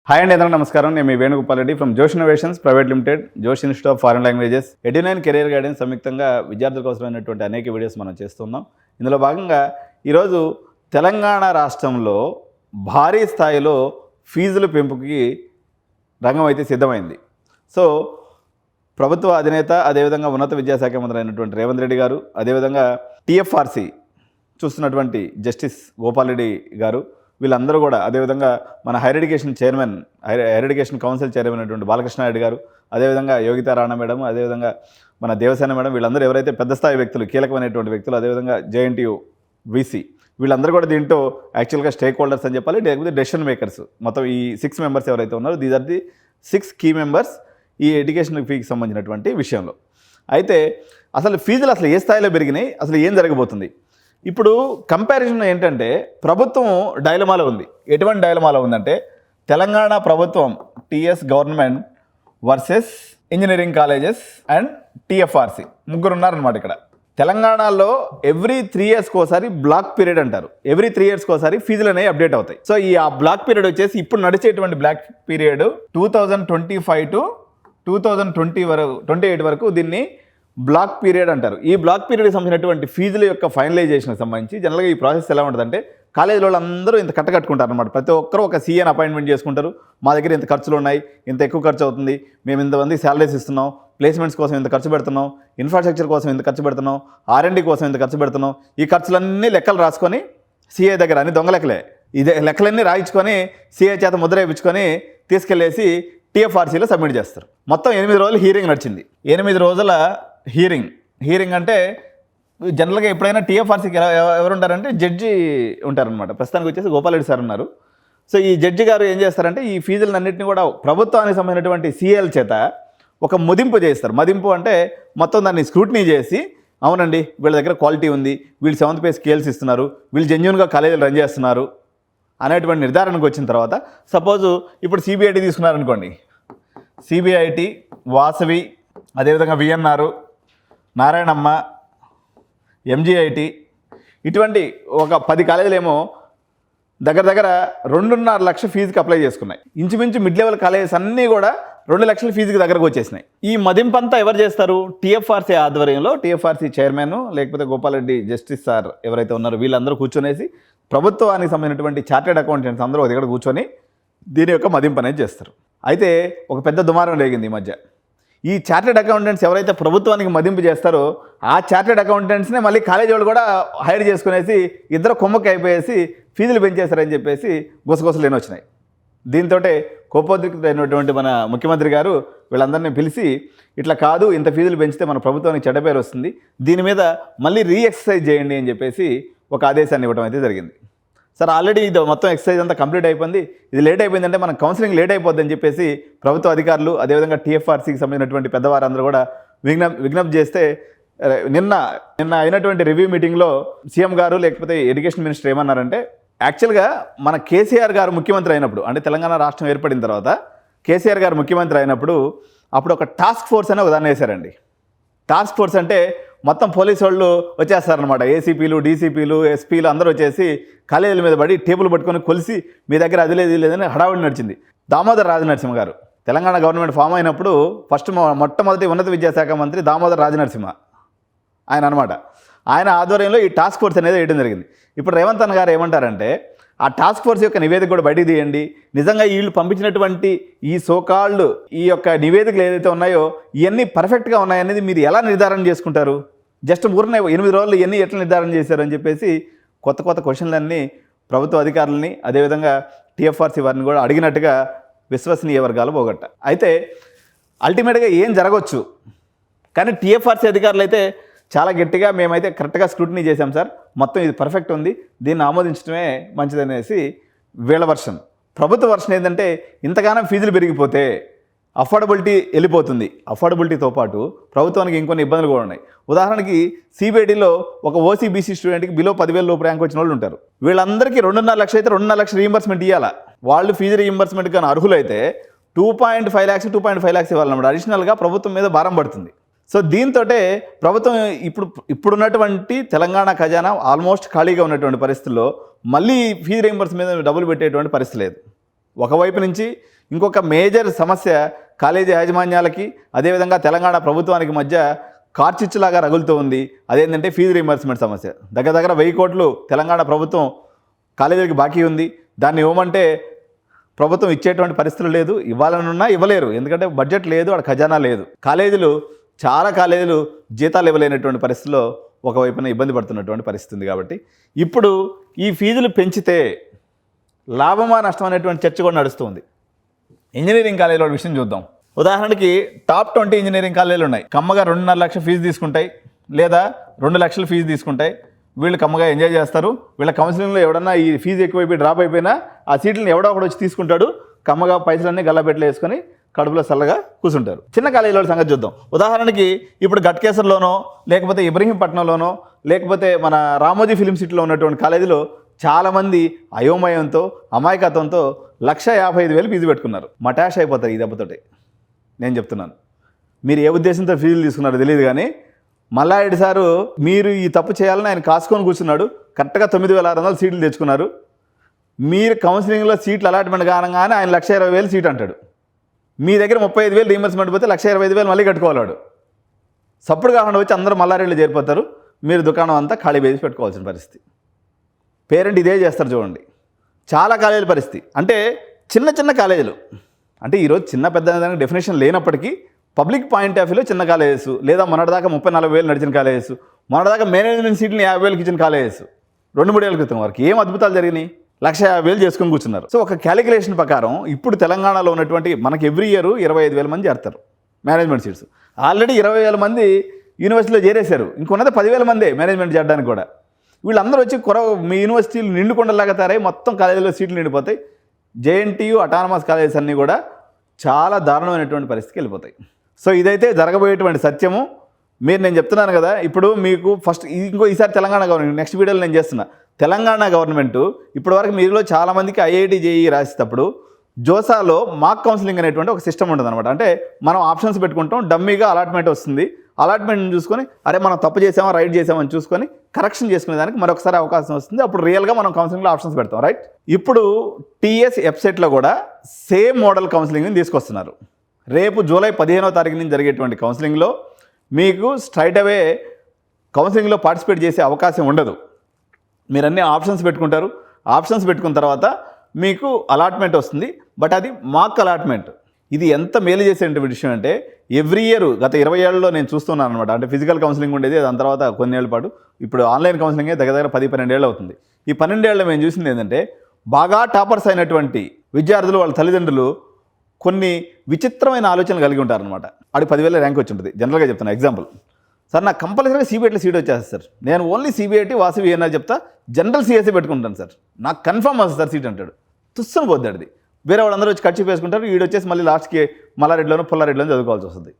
Hi అండి, అందరూ నమస్కారం. నేను మీ Venugopal Reddy from Josh innovations private limited, Josh institute of foreign languages, Edunine career guidance సంయుక్తంగా విద్యార్థుల కోసమైనటువంటి అనేక వీడియోస్ మనం చేస్తున్నాం. ఇందులో భాగంగా ఈరోజు తెలంగాణ రాష్ట్రంలో భారీ స్థాయిలో ఫీజుల పెంపుకి రంగం అయితే సిద్ధమైంది. సో ప్రభుత్వ అధినేత, అదేవిధంగా ఉన్నత విద్యాశాఖ మంత్రి అయినటువంటి రేవంత్ రెడ్డి గారు, అదేవిధంగా టీఎఫ్ఆర్సీ చూస్తున్నటువంటి జస్టిస్ గోపాల్ రెడ్డి గారు, వీళ్ళందరూ కూడా, అదేవిధంగా మన higher education chairman, higher education council chairman అయినటువంటి బాలకృష్ణారెడ్డి గారు, అదేవిధంగా యోగితా రాణా మేడం, అదేవిధంగా మన దేవసేన మేడం, వీళ్ళందరూ ఎవరైతే పెద్ద స్థాయి వ్యక్తులు, కీలకమైనటువంటి వ్యక్తులు, అదేవిధంగా జేఎన్టీయూ వీసీ, వీళ్ళందరూ కూడా దీంట్లో యాక్చువల్గా స్టేక్ హోల్డర్స్ అని చెప్పాలి, లేకపోతే డెసిషన్ మేకర్స్. మొత్తం ఈ 6 మెంబర్స్ ఎవరైతే ఉన్నారో, these are the 6 key members ఈ ఎడ్యుకేషన్ ఫీకి సంబంధించినటువంటి విషయంలో. అయితే అసలు ఫీజులు అసలు ఏ స్థాయిలో పెరిగినాయి, అసలు ఏం జరగబోతుంది? ఇప్పుడు కంపారిజన్ ఏంటంటే, ప్రభుత్వం డైలమాలో ఉంది. ఎటువంటి డైలమాలో ఉందంటే, తెలంగాణ ప్రభుత్వం TS government versus engineering colleges and TFRC, ముగ్గురు ఉన్నారనమాట ఇక్కడ. తెలంగాణలో ఎవ్రీ 3 ఇయర్స్కి ఒకసారి బ్లాక్ పీరియడ్ అంటారు. ఎవ్రీ 3 ఇయర్స్కి ఒకసారి ఫీజులు అనేవి అప్డేట్ అవుతాయి. సో ఈ ఆ బ్లాక్ పీరియడ్ వచ్చేసి ఇప్పుడు నడిచేటువంటి బ్లాక్ పీరియడ్ 2025 to 2028 వరకు దీన్ని బ్లాక్ పీరియడ్ అంటారు. ఈ బ్లాక్ పీరియడ్కి సంబంధించినటువంటి ఫీజుల యొక్క ఫైనలైజేషన్కి సంబంధించి జనరల్గా ఈ ప్రాసెస్ ఎలా ఉంటుందంటే, కాలేజీలో వాళ్ళందరూ ఇంత కట్టకట్టుకుంటారు అనమాట. ప్రతి ఒక్కరు ఒక సీఎన్ అపాయింట్మెంట్ చేసుకుంటారు. మా దగ్గర ఇంత ఖర్చులు ఉన్నాయి, ఇంత ఎక్కువ ఖర్చు అవుతుంది, మేము ఇంతమంది శాలరీస్ ఇస్తున్నాం, ప్లేస్మెంట్స్ కోసం ఇంత ఖర్చు పెడుతున్నాం, ఇన్ఫ్రాస్ట్రక్చర్ కోసం ఇంత ఖర్చు పెడుతున్నాం, R&D కోసం ఇంత ఖర్చు పెడుతున్నాం. ఈ ఖర్చులన్నీ లెక్కలు రాసుకొని సీఏ దగ్గర, అన్ని దొంగ లెక్కలే, ఇదే లెక్కలన్నీ రాయించుకొని సీఏ చేత ముద్ర వేయించుకొని తీసుకెళ్లేసి టీఎఫ్ఆర్సీలో సబ్మిట్ చేస్తారు. మొత్తం 8 రోజులు హీరింగ్ నడిచింది. 8 రోజుల హీరింగ్ అంటే జనరల్గా ఎప్పుడైనా టీఎఫ్ఆర్సీకి ఎవరు ఉంటారంటే జడ్జి ఉంటారనమాట. ప్రస్తుతానికి వచ్చేసి గోపాల్ రెడ్డి సార్ ఉన్నారు. సో ఈ జడ్జి గారు ఏం చేస్తారంటే, ఈ ఫీజులన్నింటినీ కూడా ప్రభుత్వానికి సంబంధించినటువంటి సీఎల్ చేత ఒక మదింపు చేస్తారు. మదింపు అంటే మొత్తం దాన్ని స్క్రూటినీ చేసి, అవునండి వీళ్ళ దగ్గర క్వాలిటీ ఉంది, వీళ్ళు 7th పే స్కేల్స్ ఇస్తున్నారు, వీళ్ళు జెన్యూన్గా కాలేజీలు రన్ చేస్తున్నారు అనేటువంటి నిర్ధారణకు వచ్చిన తర్వాత, సపోజు ఇప్పుడు సిబిఐటి తీసుకున్నారనుకోండి, సిబిఐటి, వాసవి, అదేవిధంగా విఎన్ఆర్, నారాయణమ్మ, ఎంజీఐటి, ఇటువంటి ఒక 10 కాలేజీలు ఏమో దగ్గర 2.5 లక్షల ఫీజుకి అప్లై చేసుకున్నాయి. ఇంచుమించు మిడ్ లెవెల్ కాలేజెస్ అన్నీ కూడా 2 లక్షల ఫీజుకి దగ్గరకు వచ్చేసినాయి. ఈ మదింపు అంతా ఎవరు చేస్తారు? టీఎఫ్ఆర్సీ ఆధ్వర్యంలో టీఎఫ్ఆర్సీ చైర్మన్ లేకపోతే గోపాల్ రెడ్డి జస్టిస్ సార్ ఎవరైతే ఉన్నారో వీళ్ళందరూ కూర్చొనేసి, ప్రభుత్వానికి సంబంధించినటువంటి చార్టెడ్ అకౌంటెంట్స్ అందరూ దగ్గర కూర్చొని దీని యొక్క మదింపు అనేది చేస్తారు. అయితే ఒక పెద్ద దుమారం రేగింది ఈ మధ్య. ఈ చార్టెడ్ అకౌంటెంట్స్ ఎవరైతే ప్రభుత్వానికి మదింపు చేస్తారో, ఆ చార్టెడ్ అకౌంటెంట్స్నే మళ్ళీ కాలేజీ వాళ్ళు కూడా హైర్ చేసుకునేసి ఇద్దరు కొమ్మకి అయిపోయేసి ఫీజులు పెంచేస్తారని చెప్పేసి గుసగుసలు వచ్చినాయి. దీంతో కోపోద్రిక్తుడైనటువంటి మన ముఖ్యమంత్రి గారు వీళ్ళందరినీ పిలిచి, ఇట్లా కాదు, ఇంత ఫీజులు పెంచితే మన ప్రభుత్వానికి చెడ్డ పేరు వస్తుంది, దీని మీద మళ్ళీ ఎక్సర్సైజ్ చేయండి అని చెప్పేసి ఒక ఆదేశాన్ని ఇవ్వడం అయితే జరిగింది. సార్ ఆల్రెడీ ఇది మొత్తం ఎక్సర్సైజ్ అంతా కంప్లీట్ అయిపోయింది, ఇది లేట్ అయిపోయిందంటే మన కౌన్సిలింగ్ లేట్ అయిపోద్దని చెప్పేసి ప్రభుత్వ అధికారులు, అదేవిధంగా టీఎఫ్ఆర్సీకి సంబంధించినటువంటి పెద్దవారందరూ కూడా విజ్ఞప్తి చేస్తే, నిన్న అయినటువంటి రివ్యూ మీటింగ్లో సీఎం గారు లేకపోతే ఎడ్యుకేషన్ మినిస్టర్ ఏమన్నారంటే, యాక్చువల్గా మన కేసీఆర్ గారు ముఖ్యమంత్రి అయినప్పుడు, అంటే తెలంగాణ రాష్ట్రం ఏర్పడిన తర్వాత కేసీఆర్ గారు ముఖ్యమంత్రి అయినప్పుడు అప్పుడు ఒక టాస్క్ ఫోర్స్ అనే ఉదాహరణ వేశారండి. టాస్క్ ఫోర్స్ అంటే మొత్తం పోలీసు వాళ్ళు వచ్చేస్తారనమాట. ఏసీపీలు, డీసీపీలు, ఎస్పీలు అందరూ వచ్చేసి కాలేజీల మీద పడి టేబుల్ పట్టుకొని కొలిసి, మీ దగ్గర అది లేదు ఇది లేదని హడావుడి నడిచింది. దామోదర్ రాజనరసింహ గారు తెలంగాణ గవర్నమెంట్ ఫామ్ అయినప్పుడు మొట్టమొదటి ఉన్నత విద్యాశాఖ మంత్రి దామోదర్ రాజనరసింహ ఆయన అనమాట. ఆయన ఆధ్వర్యంలో ఈ టాస్క్ ఫోర్స్ అనేది వేయడం జరిగింది. ఇప్పుడు రేవంత్ అన్న గారు ఏమంటారంటే, ఆ టాస్క్ ఫోర్స్ యొక్క నివేదిక కూడా బయటికి తీయండి, నిజంగా వీళ్ళు పంపించినటువంటి ఈ సోకాల్డ్ ఈ యొక్క నివేదికలు ఏదైతే ఉన్నాయో ఇవన్నీ పర్ఫెక్ట్గా ఉన్నాయనేది మీరు ఎలా నిర్ధారణ చేసుకుంటారు? జస్ట్ 8 రోజులు ఇవన్నీ ఎట్లా నిర్ధారణ చేశారు అని చెప్పేసి కొత్త క్వశ్చన్లన్నీ ప్రభుత్వ అధికారులని, అదేవిధంగా టీఎఫ్ఆర్సీ వారిని కూడా అడిగినట్టుగా విశ్వసనీయ వర్గాలు పోగొట్ట. అయితే అల్టిమేట్గా ఏం జరగవచ్చు, కానీ టీఎఫ్ఆర్సీ అధికారులు అయితే చాలా గట్టిగా, మేమైతే కరెక్ట్గా స్క్రూటినీ చేశాం సార్, మొత్తం ఇది పర్ఫెక్ట్ ఉంది, దీన్ని ఆమోదించడమే మంచిదనేసి వీళ్ళ వర్షన్. ప్రభుత్వ వర్షన్ ఏంటంటే, ఇంతగానో ఫీజులు పెరిగిపోతే అఫోర్డబిలిటీ వెళ్ళిపోతుంది. అఫోర్డబిలిటీతో పాటు ప్రభుత్వానికి ఇంకొన్ని ఇబ్బందులు కూడా ఉన్నాయి. ఉదాహరణకి సిబిఐటీలో ఒక ఓసీబీసీ స్టూడెంట్కి బిలో 10,000 లోపు ర్యాంక్ వచ్చిన వాళ్ళు ఉంటారు. వీళ్ళందరికీ 2.5 లక్షలు అయితే 2.5 లక్షలు రీయింబర్స్మెంట్ ఇవ్వాలా. వాళ్ళు ఫీజు రీయింబర్స్మెంట్ కానీ అర్హులైతే 2.5 lakhs ఇవ్వాలన్నమాట. అడిషనల్గా ప్రభుత్వం మీద భారం పడుతుంది. సో దీంతో ప్రభుత్వం ఇప్పుడున్నటువంటి తెలంగాణ ఖజానా ఆల్మోస్ట్ ఖాళీగా ఉన్నటువంటి పరిస్థితుల్లో మళ్ళీ ఫీజు రీయింబర్స్ మీద డబ్బులు పెట్టేటువంటి పరిస్థితి లేదు. ఒకవైపు నుంచి ఇంకొక మేజర్ సమస్య కాలేజీ యాజమాన్యాలకి అదేవిధంగా తెలంగాణ ప్రభుత్వానికి మధ్య కార్చిచ్చులాగా రగులుతూ ఉంది. అదేంటంటే ఫీజు రీయింబర్స్మెంట్ సమస్య. దగ్గర 1000 కోట్లు తెలంగాణ ప్రభుత్వం కాలేజీలకు బాకీ ఉంది. దాన్ని ఇవ్వమంటే ప్రభుత్వం ఇచ్చేటువంటి పరిస్థితులు లేదు. ఇవ్వాలనున్నా ఇవ్వలేరు, ఎందుకంటే బడ్జెట్ లేదు, అక్కడ ఖజానా లేదు. చాలా కాలేజీలు జీతాలు ఇవ్వలేనటువంటి పరిస్థితిలో ఒకవైపున ఇబ్బంది పడుతున్నటువంటి పరిస్థితి ఉంది. కాబట్టి ఇప్పుడు ఈ ఫీజులు పెంచితే లాభమా నష్టం అనేటువంటి చర్చ కూడా నడుస్తుంది. ఇంజనీరింగ్ కాలేజీల విషయం చూద్దాం. ఉదాహరణకి టాప్ 20 ఇంజనీరింగ్ కాలేజీలు ఉన్నాయి. కమ్మగా 2.5 లక్షల ఫీజు తీసుకుంటాయి, లేదా 2 లక్షల ఫీజు తీసుకుంటాయి. వీళ్ళు కమ్మగా ఎంజాయ్ చేస్తారు. వీళ్ళ కౌన్సిలింగ్లో ఎవడన్నా ఈ ఫీజు ఎక్కువైపోయి డ్రాప్ అయిపోయినా ఆ సీట్లను ఎవడో ఒకటి వచ్చి తీసుకుంటాడు. కమ్మగా పైసలన్నీ గల్లబెట్టలు వేసుకొని కడుపులో చల్లగా కూర్చుంటారు. చిన్న కాలేజీల సంగతి చూద్దాం. ఉదాహరణకి ఇప్పుడు గట్కేసర్లోనో, లేకపోతే ఇబ్రహీంపట్నంలోనో, లేకపోతే మన రామోజీ ఫిలిం సిటీలో ఉన్నటువంటి కాలేజీలో చాలామంది అయోమయంతో, అమాయకత్వంతో 1,55,000 ఫీజు పెట్టుకున్నారు. మటాష్ అయిపోతారు ఈ దెబ్బతోటి. నేను చెప్తున్నాను, మీరు ఏ ఉద్దేశంతో ఫీజులు తీసుకున్నారో తెలియదు, కానీ మల్లారెడ్డి సారు మీరు ఈ తప్పు చేయాలని ఆయన కాసుకొని కూర్చున్నాడు. కరెక్ట్గా 9,600 సీట్లు తెచ్చుకున్నారు. మీరు కౌన్సిలింగ్లో సీట్లు అలాట్మెంట్ కానగానే ఆయన 1,20,000 సీట్ అంటాడు. మీ దగ్గర 35,000 రీయింబర్స్మెంట్ పోతే 1,25,000 మళ్ళీ కట్టుకోవాలాడు. సప్పుడు కాకుండా వచ్చి అందరూ మల్లారెడ్డిలో చేరిపోతారు. మీరు దుకాణం అంతా ఖాళీ వేసి పెట్టుకోవాల్సిన పరిస్థితి. పేరెంట్ ఇదే చేస్తారు చూడండి. చాలా కాలేజీల పరిస్థితి అంటే చిన్న కాలేజీలు అంటే ఈరోజు చిన్న పెద్ద దానికి డెఫినేషన్ లేనప్పటికీ పబ్లిక్ పాయింట్ ఆఫ్ వ్యూలో చిన్న కాలేజెస్, లేదా మొన్నటిదాకా 30,000-40,000 నడిచిన కాలేజెస్, మొన్నటిదాకా మేనేజ్మెంట్ సీట్ని 50,000 ఇచ్చిన కాలేజెస్ 2-3 ఏళ్ళ క్రితం వరకు ఏం అద్భుతాలు జరిగినాయి? 1,50,000 చేసుకొని కూర్చున్నారు. సో ఒక క్యాలిక్యులేషన్ ప్రకారం ఇప్పుడు తెలంగాణలో ఉన్నటువంటి మనకి ఎవ్రీ ఇయర్ 25,000 మంది చేరుతారు మేనేజ్మెంట్ సీట్స్. ఆల్రెడీ 20,000 మంది యూనివర్సిటీలో చేరేశారు. ఇంకొన్నది 10,000 మందే మేనేజ్మెంట్ చేయడానికి కూడా. వీళ్ళందరూ వచ్చి మీ యూనివర్సిటీలు నిండుకొండలాగా తయారై మొత్తం కాలేజీలో సీట్లు నిండిపోతాయి. జేఎన్టీయూ అటానమస్ కాలేజెస్ అన్నీ కూడా చాలా దారుణమైనటువంటి పరిస్థితికి వెళ్ళిపోతాయి. సో ఇదైతే జరగబోయేటువంటి సత్యము. నేను చెప్తున్నాను కదా, ఇప్పుడు మీకు ఫస్ట్ ఈసారి తెలంగాణ గవర్నమెంట్, నెక్స్ట్ వీడియోలో నేను చేస్తున్నా, తెలంగాణ గవర్నమెంట్ ఇప్పటివరకు మీలో చాలామందికి ఐఐటి జేఈ రాసేటప్పుడు జోసాలో మాక్ కౌన్సిలింగ్ అనేటువంటి ఒక సిస్టమ్ ఉంటుంది అనమాట. అంటే మనం ఆప్షన్స్ పెట్టుకుంటాం, డమ్మీగా అలాట్మెంట్ వస్తుంది. అలాట్మెంట్ చూసుకొని అరే మనం తప్పు చేసామా రైట్ చేసామని చూసుకొని కరెక్షన్ చేసుకునే దానికి మరొకసారి అవకాశం వస్తుంది. అప్పుడు రియల్గా మనం కౌన్సిలింగ్లో ఆప్షన్స్ పెడతాం, రైట్. ఇప్పుడు టీఎస్ వెబ్సైట్లో కూడా సేమ్ మోడల్ కౌన్సిలింగ్ని తీసుకొస్తున్నారు. రేపు జూలై 15వ తారీఖు నుంచి జరిగేటువంటి కౌన్సిలింగ్లో మీకు స్ట్రైట్ అవే కౌన్సిలింగ్లో పార్టిసిపేట్ చేసే అవకాశం ఉండదు. మీరు అన్ని ఆప్షన్స్ పెట్టుకుంటారు. ఆప్షన్స్ పెట్టుకున్న తర్వాత మీకు అలాట్మెంట్ వస్తుంది. బట్ అది మాక్ అలాట్మెంట్. ఇది ఎంత మేలు చేసేటువంటి విషయం అంటే ఎవ్రీ ఇయర్ గత 20 ఏళ్ళలో నేను చూస్తున్నాను అనమాట. అంటే ఫిజికల్ కౌన్సిలింగ్ ఉండేది, దాని తర్వాత కొన్ని ఏళ్ళ పాటు ఇప్పుడు ఆన్లైన్ కౌన్సిలింగే దగ్గర 10-12 ఏళ్ళు అవుతుంది. ఈ 12 ఏళ్ళలో మేము చూసింది ఏంటంటే బాగా టాపర్స్ అయినటువంటి విద్యార్థులు వాళ్ళ తల్లిదండ్రులు కొన్ని విచిత్రమైన ఆలోచనలు కలిగి ఉంటారనమాట. ఆడికి 10,000 ర్యాంక్ వచ్చి ఉంటుంది. జనరల్గా చెప్తాను ఎగ్జాంపుల్. సార్ నాకు కంపల్సరీగా సిబిఐటీలో సీట్ వచ్చేస్తుంది సార్, నేను ఓన్లీ సిబిఐటీ వాసవి ఏనా చెప్తా, జనరల్ సిఎస్సి పెట్టుకుంటాను సార్, నాకు కన్ఫర్మ్ వస్తుంది సార్ సీట్ అంటాడు. తుస్సును పోద్దాడిది. వేరే వాళ్ళందరూ వచ్చి ఖర్చు వేసుకుంటారు. వీడు వచ్చేసి మళ్ళీ లాస్ట్కి మల్లారెడ్డిలోనూ పుల్లారెడ్డిలోనూ చదువుకోవాల్సి వస్తుంది.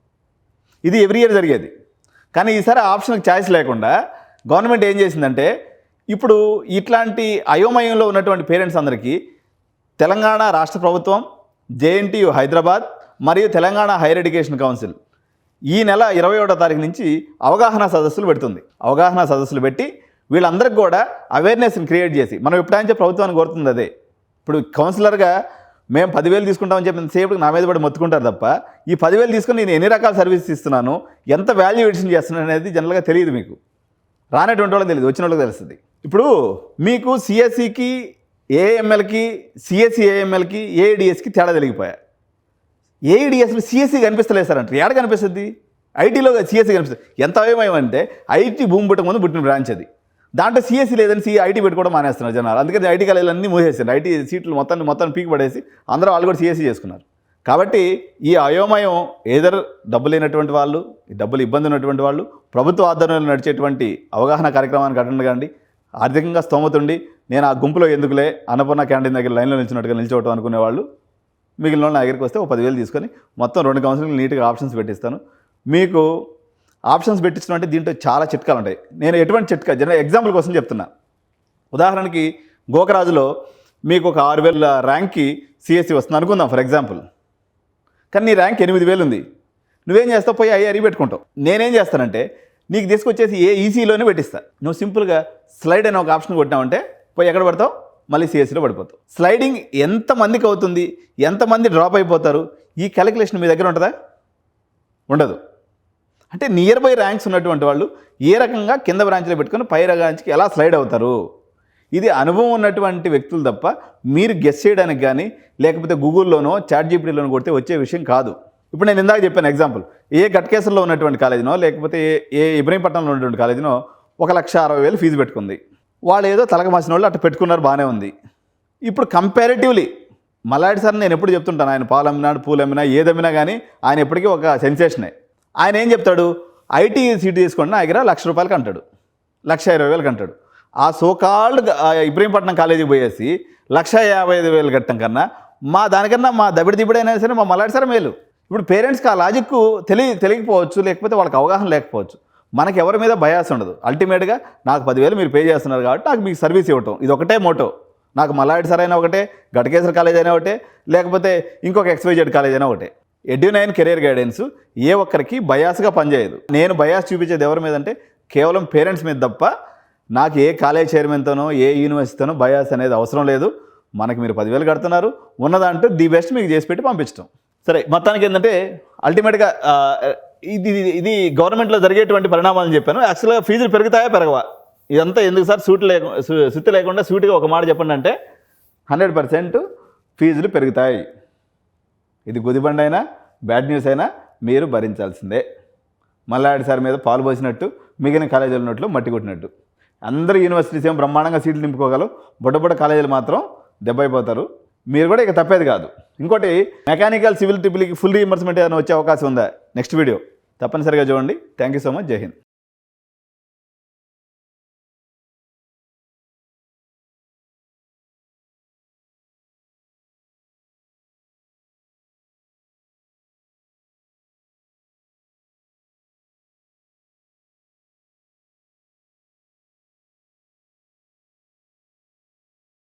ఇది ఎవ్రీ ఇయర్ జరిగేది. కానీ ఈసారి ఆప్షన్కి ఛాయిస్ లేకుండా గవర్నమెంట్ ఏం చేసిందంటే ఇప్పుడు ఇట్లాంటి అయోమయంలో ఉన్నటువంటి పేరెంట్స్ అందరికీ తెలంగాణ రాష్ట్ర ప్రభుత్వం, జేఎన్టీయూ హైదరాబాద్ మరియు తెలంగాణ హైయర్ ఎడ్యుకేషన్ కౌన్సిల్ ఈ నెల 21వ తారీఖు నుంచి అవగాహన సదస్సులు పెడుతుంది. అవగాహన సదస్సులు పెట్టి వీళ్ళందరికీ కూడా అవేర్నెస్ని క్రియేట్ చేసి, మనం ఎప్పుడైనా ప్రభుత్వాన్ని కోరుతుంది అదే. ఇప్పుడు కౌన్సిలర్గా మేము 10,000 తీసుకుంటామని చెప్పిన సేపు నా మీద పడి మొత్తుకుంటారు తప్ప ఈ 10,000 తీసుకుని నేను ఎన్ని రకాల సర్వీస్ ఇస్తున్నాను, ఎంత వాల్యూ ఎడిషన్ చేస్తున్నాను అనేది జనరల్గా తెలియదు. మీకు రానటువంటి వాళ్ళకి తెలియదు, వచ్చిన వాళ్ళకి తెలుస్తుంది. ఇప్పుడు మీకు సిఎస్సికి, ఏఎంఎల్కి, సిఎస్సి ఏఎంఎల్కి, ఏఐడిఎస్కి తేడా తెలిగిపోయా. ఏఐడిఎస్లో సిఎస్సి కనిపిస్తలేదు సార్ అంటే ఏడ కనిపిస్తుంది? ఐటీలో సిఎస్సి కనిపిస్తుంది. ఎంత అవేమేమంటే ఐటీ భూమి పుట్టక ముందు పుట్టిన బ్రాంచ్ అది. దాంట్లో సిఎస్సి లేదని ఐటీ పెట్టుకోవడం మానేస్తున్నారు జనాలు. అందుకని ఐటీ కాలేజీలన్నీ మూసేసారు. ఐటీ సీట్లు మొత్తం పీకి పడేసి అందరూ వాళ్ళు కూడా సిఎస్సి చేసుకున్నారు. కాబట్టి ఈ అయోమయం ఏదర్ డబ్బు లేనటువంటి వాళ్ళు, డబ్బులు ఇబ్బంది ఉన్నటువంటి వాళ్ళు, ప్రభుత్వ ఆధ్వర్యంలో నడిచేటువంటి అవగాహన కార్యక్రమానికి అటెండ్ కాండి. ఆర్థికంగా స్తోమత ఉండి నేను ఆ గుంపులో ఎందుకులే అన్నపూర్ణ క్యాంటీన్ దగ్గర లైన్లో నిల్చున్నట్టుగా నిల్చోవటం అనుకునే వాళ్ళు మిగిలిన వాళ్ళు నా దగ్గరికి వస్తే 10,000 తీసుకొని మొత్తం 2 కౌన్సిలింగ్ నీట్గా ఆప్షన్స్ పెట్టిస్తాను. మీకు ఆప్షన్స్ పెట్టించడం అంటే దీంట్లో చాలా చిట్కాలు ఉంటాయి. నేను ఎటువంటి చిట్కా జనరల్ ఎగ్జాంపుల్ కోసం చెప్తున్నా. ఉదాహరణకి గోకరాజులో మీకు ఒక 6,000 ర్యాంక్కి సిఎస్సి వస్తుంది అనుకుందాం ఫర్ ఎగ్జాంపుల్. కానీ నీ ర్యాంక్ 8,000 ఉంది. నువ్వేం చేస్తావు? పోయి ఐఆర్ఈ పెట్టుకుంటావు. నేనేం చేస్తానంటే నీకు తీసుకొచ్చేసి ఈసీలోనే పెట్టిస్తా. నువ్వు సింపుల్గా స్లైడ్ అనే ఒక ఆప్షన్ కొట్టినావంటే పోయి ఎక్కడ పెడతావు? మళ్ళీ సిఎస్సిలో పడిపోతావు. స్లైడింగ్ ఎంతమందికి అవుతుంది, ఎంతమంది డ్రాప్ అయిపోతారు, ఈ క్యాలిక్యులేషన్ మీ దగ్గర ఉంటుందా? ఉండదు. అంటే నియర్ బై ర్యాంక్స్ ఉన్నటువంటి వాళ్ళు ఏ రకంగా కింద బ్రాంచ్లో పెట్టుకొని పై బ్రాంచ్కి ఎలా స్లైడ్ అవుతారు, ఇది అనుభవం ఉన్నటువంటి వ్యక్తులు తప్ప మీరు గెస్ చేయడానికి కానీ లేకపోతే గూగుల్లోనో చాట్‌జీపీటీలోనో కొడితే వచ్చే విషయం కాదు. ఇప్పుడు నేను ఇందాక చెప్పాను ఎగ్జాంపుల్, ఏ గట్కేసర్లో ఉన్నటువంటి కాలేజీనో లేకపోతే ఏ ఇబ్రహీంపట్నంలో ఉన్నటువంటి కాలేజీనో 1,60,000 ఫీజు పెట్టుకుంది. వాళ్ళు ఏదో తలకమాసిన వాళ్ళు అట్లా పెట్టుకున్నారు, బాగానే ఉంది. ఇప్పుడు కంపారిటివ్లీ మల్లాడి సార్ నేను ఎప్పుడు చెప్తుంటాను, ఆయన పాలు అమ్మినాడు, పూలు అమ్మినా, ఏదమ్మినా కానీ ఆయన ఎప్పటికీ ఒక సెన్సేషనే. ఆయన ఏం చెప్తాడు, ఐటీ సీటు తీసుకోండి నా దగ్గర ₹1,00,000 అంటాడు, ₹1,20,000 అంటాడు. ఆ సోకాల్డ్ ఇబ్రహీంపట్నం కాలేజీకి పోయేసి 1,55,000 కట్టడం కన్నా మా దానికన్నా మా దబిడిదిబిడైనా సరే మా మల్లాడి సార్ మేలు. ఇప్పుడు పేరెంట్స్కి ఆ లాజిక్ తెలియకపోవచ్చు, లేకపోతే వాళ్ళకి అవగాహన లేకపోవచ్చు. మనకి ఎవరి మీద బయాస్ ఉండదు. అల్టిమేట్గా నాకు 10,000 మీరు పే చేస్తున్నారు కాబట్టి నాకు మీకు సర్వీస్ ఇవ్వటం, ఇది ఒకటే మోటో. నాకు మల్లాడి సార్ అయినా ఒకటే, గట్కేసర్ కాలేజ్ అయినా ఒకటే, లేకపోతే ఇంకొక XYZ కాలేజ్ అయినా ఒకటే. ఎడ్యు9 కెరీర్ గైడెన్స్ ఏ ఒక్కరికి బయాస్గా పనిచేయదు. నేను బయాస్ చూపించేది ఎవరి మీద అంటే కేవలం పేరెంట్స్ మీద తప్ప నాకు ఏ కాలేజ్ చైర్మన్తోనో ఏ యూనివర్సిటీతోనో బయాస్ అనేది అవసరం లేదు. మనకి మీరు 10,000 కడుతున్నారు, ఉన్నదంటూ ది బెస్ట్ మీకు చేసి పెట్టి పంపించడం. సరే, మొత్తానికి ఏంటంటే అల్టిమేట్గా ఇది గవర్నమెంట్లో జరిగేటువంటి పరిణామాలని చెప్పాను. యాక్చువల్గా ఫీజులు పెరుగుతాయా పెరగవా, ఇదంతా ఎందుకు సార్ సుత్తి లేకుండా సూటిగా ఒక మాట చెప్పండి అంటే 100% ఫీజులు పెరుగుతాయి. ఇది గుదిబండి అయినా బ్యాడ్ న్యూస్ అయినా మీరు భరించాల్సిందే. మల్లాడి సార్ మీద పాలు పోసినట్టు మిగిలిన కాలేజీలు ఉన్నట్లు మట్టి కొట్టినట్టు. అందరూ యూనివర్సిటీస్ ఏం బ్రహ్మాండంగా సీట్లు నింపుకోగలవు, బుడ్డ కాలేజీలు మాత్రం దెబ్బైపోతారు. మీరు కూడా ఇక తప్పేది కాదు. ఇంకోటి, మెకానికల్ సివిల్ ట్రిపుల్కి ఫుల్ రీఇంబర్స్మెంట్ ఏదైనా వచ్చే అవకాశం ఉందా? నెక్స్ట్ వీడియో తప్పనిసరిగా చూడండి. Thank you so much. జై హింద్.